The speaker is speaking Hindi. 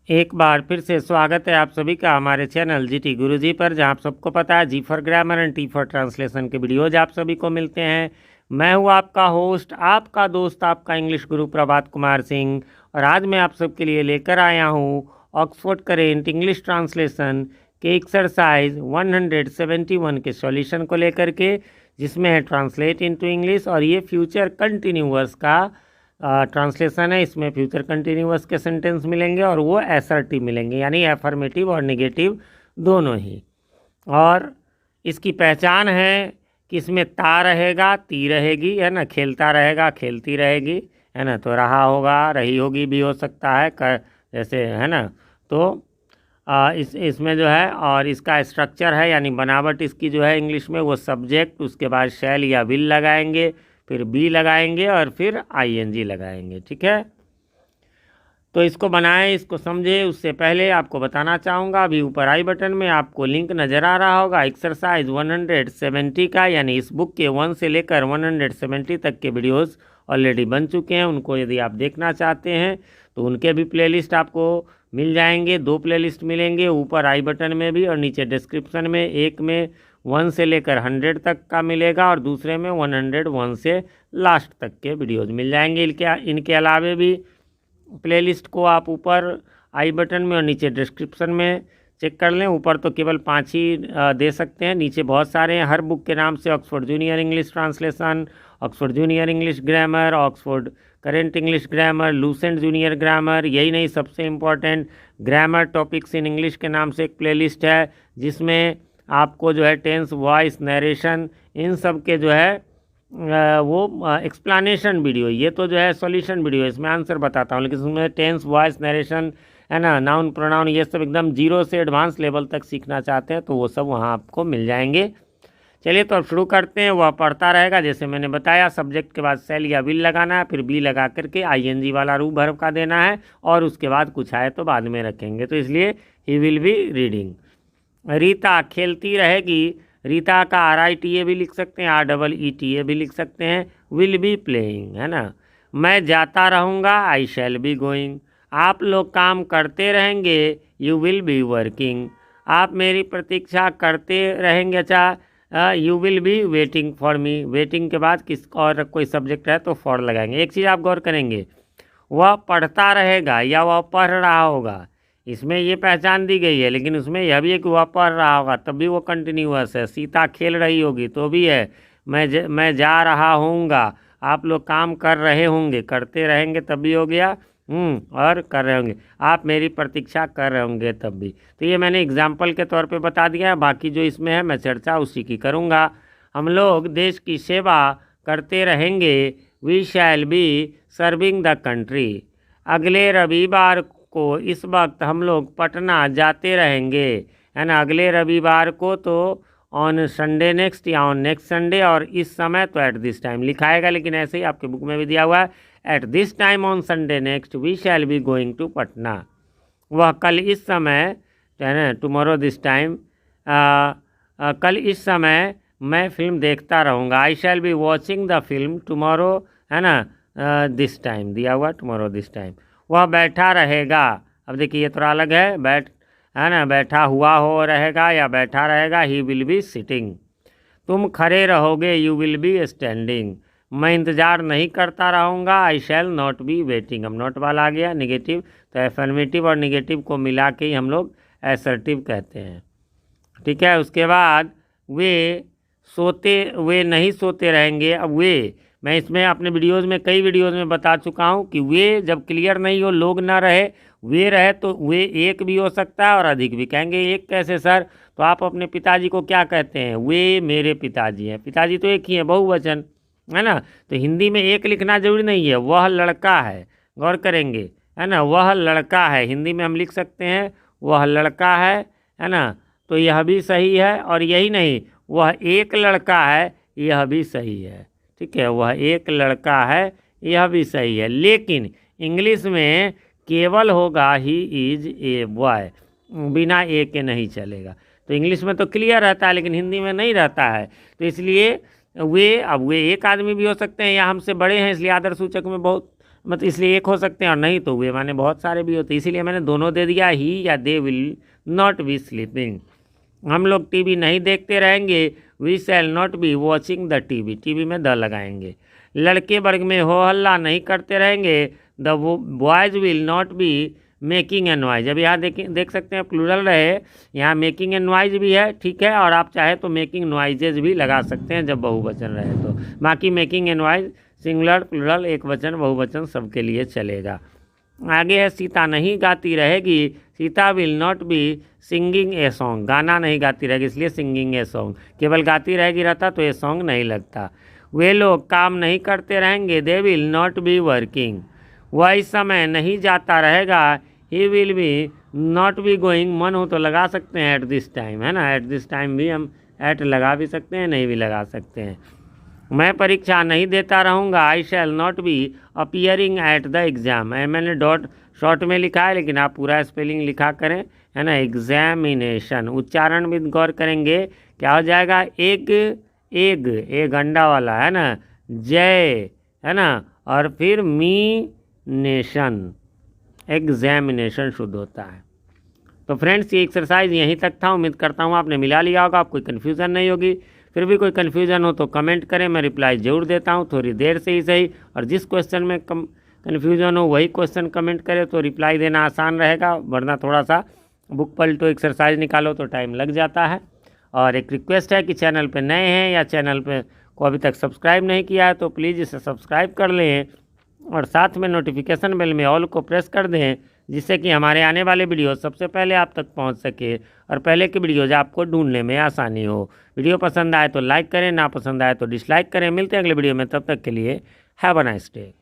एक बार फिर से स्वागत है आप सभी का हमारे चैनल जीटी गुरुजी पर, जहां आप सबको पता है G for grammar and T for translation के वीडियोज आप सभी को मिलते हैं। मैं हूं आपका होस्ट, आपका दोस्त, आपका इंग्लिश गुरु प्रभात कुमार सिंह। और आज मैं आप सबके लिए लेकर आया हूं ऑक्सफोर्ड करेंट इंग्लिश ट्रांसलेशन के एक्सरसाइज 171 के सॉल्यूशन को लेकर के, जिसमें है ट्रांसलेट इनटू इंग्लिश। और ये फ्यूचर कंटिन्यूअस का ट्रांसलेशन है। इसमें फ्यूचर कंटिन्यूअस के सेंटेंस मिलेंगे और वो असर्टिव मिलेंगे, यानी एफर्मेटिव और नेगेटिव दोनों ही। और इसकी पहचान है कि इसमें ता रहेगा, ती रहेगी, है ना, खेलता रहेगा, खेलती रहेगी, है ना, तो रहा होगा, रही होगी भी हो सकता है, जैसे, है ना। तो इसमें जो है, और इसका स्ट्रक्चर है यानी बनावट इसकी जो है इंग्लिश में, वो सब्जेक्ट, उसके बाद शैल या विल लगाएंगे, फिर बी लगाएंगे और फिर आईएनजी लगाएंगे। ठीक है, तो इसको बनाएं, इसको समझे। उससे पहले आपको बताना चाहूँगा, अभी ऊपर आई बटन में आपको लिंक नज़र आ रहा होगा एक्सरसाइज 170 का, यानी इस बुक के 1 से लेकर 170 तक के वीडियोस ऑलरेडी बन चुके हैं। उनको यदि आप देखना चाहते हैं तो उनके भी प्लेलिस्ट आपको मिल जाएंगे। 2 प्लेलिस्ट मिलेंगे, ऊपर आई बटन में भी और नीचे डिस्क्रिप्शन में। एक में 1 से लेकर 100 तक का मिलेगा और दूसरे में 101 से लास्ट तक के वीडियोज़ मिल जाएंगे। इनके अलावे भी प्लेलिस्ट को आप ऊपर आई बटन में और नीचे डिस्क्रिप्शन में चेक कर लें। ऊपर तो केवल 5 ही दे सकते हैं, नीचे बहुत सारे हैं हर बुक के नाम से। Oxford junior English translation, Oxford junior English grammar, Oxford current English grammar, Lucent junior grammar. यही नहीं, सबसे important grammar topics in English के नाम से एक प्लेलिस्ट है, जिसमें आपको जो है टेंस, वॉइस, नरेशन, इन सब के जो है वो एक्सप्लेनेशन वीडियो। ये तो जो है सॉल्यूशन वीडियो, इसमें आंसर बताता हूँ, लेकिन उसमें टेंस, वॉइस, नरेशन, है ना, नाउन, प्रोनाउन, ये सब एकदम 0 से एडवांस लेवल तक सीखना चाहते हैं तो वो सब वहाँ आपको मिल जाएंगे। चलिए तो अब शुरू करते हैं। वह पढ़ता रहेगा, जैसे मैंने बताया, सब्जेक्ट के बाद सेल या विल लगाना है, फिर बी लगा करके आईएनजी वाला रूप वर्ब का देना है, और उसके बाद कुछ आए तो बाद में रखेंगे। तो इसलिए he will be reading. Rita खेलती रहेगी, रीता का RITA भी लिख सकते हैं, REETA भी लिख सकते हैं। विल बी प्लेइंग, है ना। मैं जाता रहूँगा, आई शैल बी गोइंग। आप लोग काम करते रहेंगे, यू विल बी वर्किंग। आप मेरी प्रतीक्षा करते रहेंगे, अच्छा, you will be waiting for me. Waiting के बाद किस और कोई सब्जेक्ट है तो फॉर लगाएंगे। एक चीज़ आप गौर करेंगे, वह पढ़ता रहेगा या वह पढ़ रहा होगा, इसमें ये पहचान दी गई है, लेकिन उसमें यह भी है कि वह पढ़ रहा होगा तब भी वो कंटिन्यूअस है। सीता खेल रही होगी तो भी है। मैं जा रहा हूँगा, आप लोग काम कर रहे होंगे, करते रहेंगे तब भी हो गया, और कर रहे होंगे। आप मेरी प्रतीक्षा कर रहे होंगे तब भी। तो ये मैंने एग्जाम्पल के तौर पे बता दिया है, बाकी जो इसमें है मैं चर्चा उसी की करूँगा। हम लोग देश की सेवा करते रहेंगे, we shall be serving the country. अगले रविवार को इस वक्त हम लोग पटना जाते रहेंगे, है ना। अगले रविवार को तो ऑन संडे नेक्स्ट, या ऑन नेक्स्ट संडे, और इस समय तो एट दिस टाइम लिखाएगा, लेकिन ऐसे ही आपके बुक में भी दिया हुआ है, at this time on Sunday next we shall be going to Patna. वह कल इस समय, है ना, टुमारो दिस टाइम, कल इस समय मैं फिल्म देखता रहूँगा, I shall be watching the film tomorrow, है ना, दिस टाइम दिया हुआ, टुमारो दिस टाइम। वह बैठा रहेगा, अब देखिए ये थोड़ा अलग है, है ना, बैठा हुआ हो रहेगा या बैठा रहेगा, ही विल बी सिटिंग। तुम खड़े रहोगे, यू विल बी स्टैंडिंग। मैं इंतज़ार नहीं करता रहूँगा, I shall not be waiting. अब नॉट वाला आ गया नेगेटिव, तो एफर्मेटिव और नेगेटिव को मिला के ही हम लोग असर्टिव कहते हैं। ठीक है, उसके बाद वे नहीं सोते रहेंगे। अब मैं इसमें अपने वीडियोज़ में, कई वीडियोज़ में बता चुका हूँ कि वे जब क्लियर नहीं हो, लोग ना रहे, वे रहे, तो वे एक भी हो सकता है और अधिक भी। कहेंगे एक कैसे सर, तो आप अपने पिताजी को क्या कहते हैं, वे मेरे पिताजी हैं। पिताजी तो एक ही है, बहुवचन, है ना। तो हिंदी में एक लिखना जरूरी नहीं है, वह लड़का है, गौर करेंगे, है ना, वह लड़का है। हिंदी में हम लिख सकते हैं वह लड़का है ना, तो यह भी सही है। और यही नहीं, वह एक लड़का है, यह भी सही है। ठीक है, वह एक लड़का है, यह भी सही है। लेकिन इंग्लिश में केवल होगा ही इज ए बॉय, बिना ए के नहीं चलेगा। तो इंग्लिश में तो क्लियर रहता है, लेकिन हिंदी में नहीं रहता है। तो इसलिए अब वे एक आदमी भी हो सकते हैं या हमसे बड़े हैं, इसलिए आदर सूचक में बहुत मतलब इसलिए एक हो सकते हैं और नहीं तो हुए माने बहुत सारे भी होते, इसीलिए मैंने दोनों दे दिया, ही या they will not be sleeping. हम लोग टीवी नहीं देखते रहेंगे, we shall not be watching the TV, TV में द लगाएंगे। लड़के वर्ग में हो हल्ला नहीं करते रहेंगे, the boys will not be making a noise. अब यहाँ देख सकते हैं प्लूरल रहे, यहाँ मेकिंग ए नॉइज भी है, ठीक है, और आप चाहे तो मेकिंग नॉइजेज भी लगा सकते हैं जब बहुवचन रहे तो। बाकी making a noise singular plural एक वचन बहुवचन सबके लिए चलेगा। आगे है सीता नहीं गाती रहेगी, Sita will not be singing a song, गाना नहीं गाती रहेगी इसलिए सिंगिंग ए सॉन्ग, केवल गाती रहेगी रहता तो ये सॉन्ग नहीं लगता। वे लोग काम नहीं करते रहेंगे, दे विल नॉट बी वर्किंग। वह इस समय नहीं जाता रहेगा, he will be not be going, मन हो तो लगा सकते हैं एट दिस टाइम, है ना, एट दिस टाइम भी हम एट लगा भी सकते हैं, नहीं भी लगा सकते हैं। मैं परीक्षा नहीं देता रहूँगा, I shall not be appearing at the exam. मैंने डॉट शॉर्ट में लिखा है लेकिन आप पूरा स्पेलिंग लिखा करें, है ना, एग्जामिनेशन। उच्चारण भी गौर करेंगे, क्या हो जाएगा, एक अंडा वाला, है ना, जय, है ना, और फिर मी नेशन, एग्जामिनेशन शुद्ध होता है। तो फ्रेंड्स ये एक्सरसाइज यहीं तक था, उम्मीद करता हूँ आपने मिला लिया होगा, आपको कोई कन्फ्यूज़न नहीं होगी। फिर भी कोई कन्फ्यूज़न हो तो कमेंट करें, मैं रिप्लाई ज़रूर देता हूँ, थोड़ी देर से ही सही। और जिस क्वेश्चन में कन्फ्यूज़न हो वही क्वेश्चन कमेंट करें तो रिप्लाई देना आसान रहेगा, वरना थोड़ा सा बुक पलटो एक्सरसाइज निकालो तो टाइम लग जाता है। और एक रिक्वेस्ट है कि चैनल पे नए हैं या चैनल पे को अभी तक सब्सक्राइब नहीं किया है तो प्लीज़ इसे सब्सक्राइब कर लें और साथ में नोटिफिकेशन बेल में ऑल को प्रेस कर दें, जिससे कि हमारे आने वाले वीडियो सबसे पहले आप तक पहुंच सके और पहले की वीडियोज आपको ढूंढने में आसानी हो। वीडियो पसंद आए तो लाइक करें, ना पसंद आए तो डिसलाइक करें। मिलते हैं अगले वीडियो में, तब तक के लिए हैव अ नाइस डे।